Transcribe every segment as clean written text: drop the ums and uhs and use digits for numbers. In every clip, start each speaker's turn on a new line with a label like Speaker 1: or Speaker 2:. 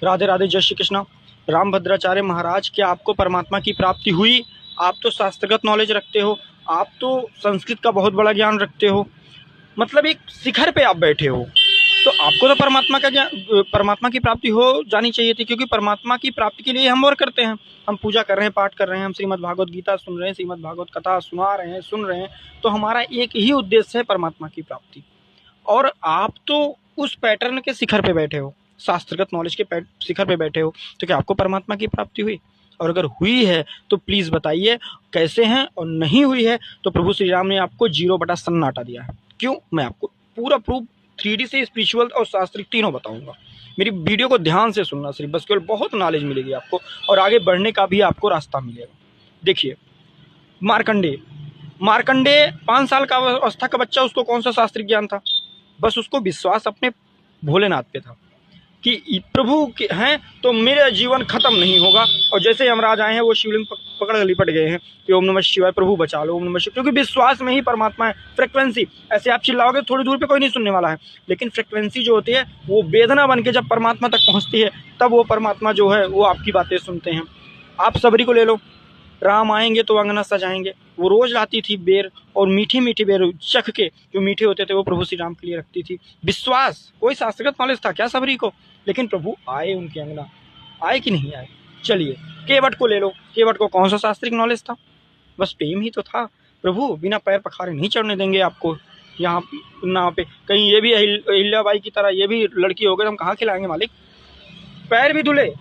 Speaker 1: राधे राधे, जय श्री कृष्ण। रामभद्राचार्य महाराज, क्या आपको परमात्मा की प्राप्ति हुई? आप तो शास्त्रगत नॉलेज रखते हो, आप तो संस्कृत का बहुत बड़ा ज्ञान रखते हो, मतलब एक शिखर पे आप बैठे हो, तो आपको तो परमात्मा का ज्ञान, परमात्मा की प्राप्ति हो जानी चाहिए थी, क्योंकि परमात्मा की प्राप्ति के लिए हम और करते हैं। हम पूजा कर रहे हैं, पाठ कर रहे हैं, हम श्रीमद् भागवत गीता सुन रहे हैं, श्रीमद् भागवत कथा सुना रहे हैं, सुन रहे हैं, तो हमारा एक ही उद्देश्य है परमात्मा की प्राप्ति। और आप तो उस पैटर्न के शिखर पे बैठे हो, शास्त्रगत नॉलेज के शिखर पे बैठे हो, तो क्या आपको परमात्मा की प्राप्ति हुई? और अगर हुई है तो प्लीज़ बताइए कैसे हैं, और नहीं हुई है तो प्रभु श्री राम ने आपको 0 बटा सन्नाटा दिया है। क्यों? मैं आपको पूरा प्रूफ 3D से स्पिरिचुअल और शास्त्रिक तीनों बताऊंगा। मेरी वीडियो को ध्यान से सुनना, सिर्फ बस केवल बहुत नॉलेज मिलेगी आपको, और आगे बढ़ने का भी आपको रास्ता मिलेगा। देखिए, मार्कंडे 5 साल का अवस्था का बच्चा, उसको कौन सा शास्त्रिक ज्ञान था? बस उसको विश्वास अपने भोलेनाथ पे था कि प्रभु के हैं तो मेरा जीवन खत्म नहीं होगा। और जैसे ही यमराज आए हैं वो शिवलिंग पकड़ लिपट गए हैं कि ओम नमः शिवाय, प्रभु बचा लो, ओम नमः शिवाय, क्योंकि विश्वास में ही परमात्मा है। फ्रिक्वेंसी, ऐसे आप चिल्लाओगे थोड़ी दूर पे कोई नहीं सुनने वाला है, लेकिन फ्रिक्वेंसी जो होती है वो वेदना बन के जब परमात्मा तक पहुँचती है, तब वो परमात्मा जो है वो आपकी बातें सुनते हैं। आप सबरी को ले लो, राम आएंगे तो अंगना सजाएंगे, वो रोज लाती थी बेर, और मीठी मीठी बेर चख के जो मीठे होते थे वो प्रभु श्री राम के लिए रखती थी। विश्वास, कोई शास्त्रगत नॉलेज था क्या सबरी को? लेकिन प्रभु आए उनके अंगना, आए कि नहीं आए? चलिए, केवट को ले लो, केवट को कौन सा शास्त्रिक नॉलेज था? बस प्रेम ही तो था। प्रभु बिना पैर पखारे नहीं चढ़ने देंगे आपको यहाँ नाव पे। कहीं ये भी अहिल्याबाई की तरह ये भी लड़की हो गई, हम कहाँ खिलाएंगे मालिक? पैर भी धुले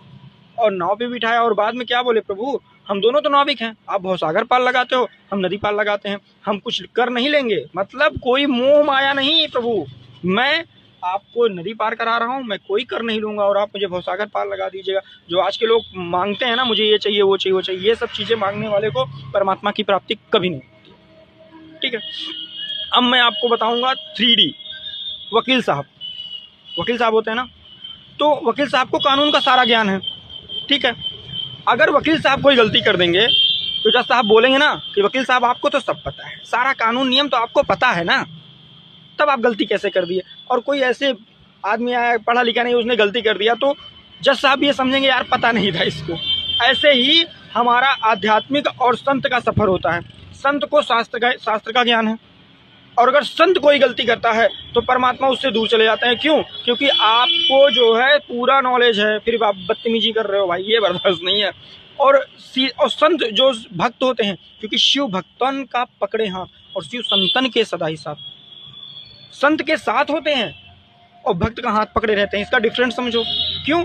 Speaker 1: और नाव पे बिठाया, और बाद में क्या बोले? प्रभु हम दोनों तो नाविक हैं, आप भवसागर पार लगाते हो, हम नदी पार लगाते हैं, हम कुछ कर नहीं लेंगे, मतलब कोई मोह माया नहीं प्रभु, मैं आपको नदी पार करा रहा हूँ, मैं कोई कर नहीं लूंगा और आप मुझे भवसागर पार लगा दीजिएगा। जो आज के लोग मांगते हैं ना, मुझे ये चाहिए वो चाहिए वो चाहिए, ये सब चीजें मांगने वाले को परमात्मा की प्राप्ति कभी नहीं होती। ठीक है, अब मैं आपको बताऊंगा 3D। वकील साहब होते हैं ना, तो वकील साहब को कानून का सारा ज्ञान है। ठीक है, अगर वकील साहब कोई गलती कर देंगे तो जज साहब बोलेंगे ना कि वकील साहब आपको तो सब पता है, सारा कानून नियम तो आपको पता है ना, तब आप गलती कैसे कर दिए? और कोई ऐसे आदमी आया, पढ़ा लिखा नहीं, उसने गलती कर दिया, तो जज साहब ये समझेंगे यार पता नहीं था इसको। ऐसे ही हमारा आध्यात्मिक और संत का सफर होता है। संत को शास्त्र का ज्ञान है, और अगर संत कोई गलती करता है तो परमात्मा उससे दूर चले जाते हैं। क्यों? क्योंकि आपको जो है पूरा नॉलेज है, फिर आप बदतमीजी कर रहे हो भाई, ये बर्दाश्त नहीं है। और संत जो भक्त होते हैं, क्योंकि शिव भक्तन का पकड़े हाथ और शिव संतन के सदा ही साथ, संत के साथ होते हैं और भक्त का हाथ पकड़े रहते हैं, इसका डिफरेंस समझो। क्यों?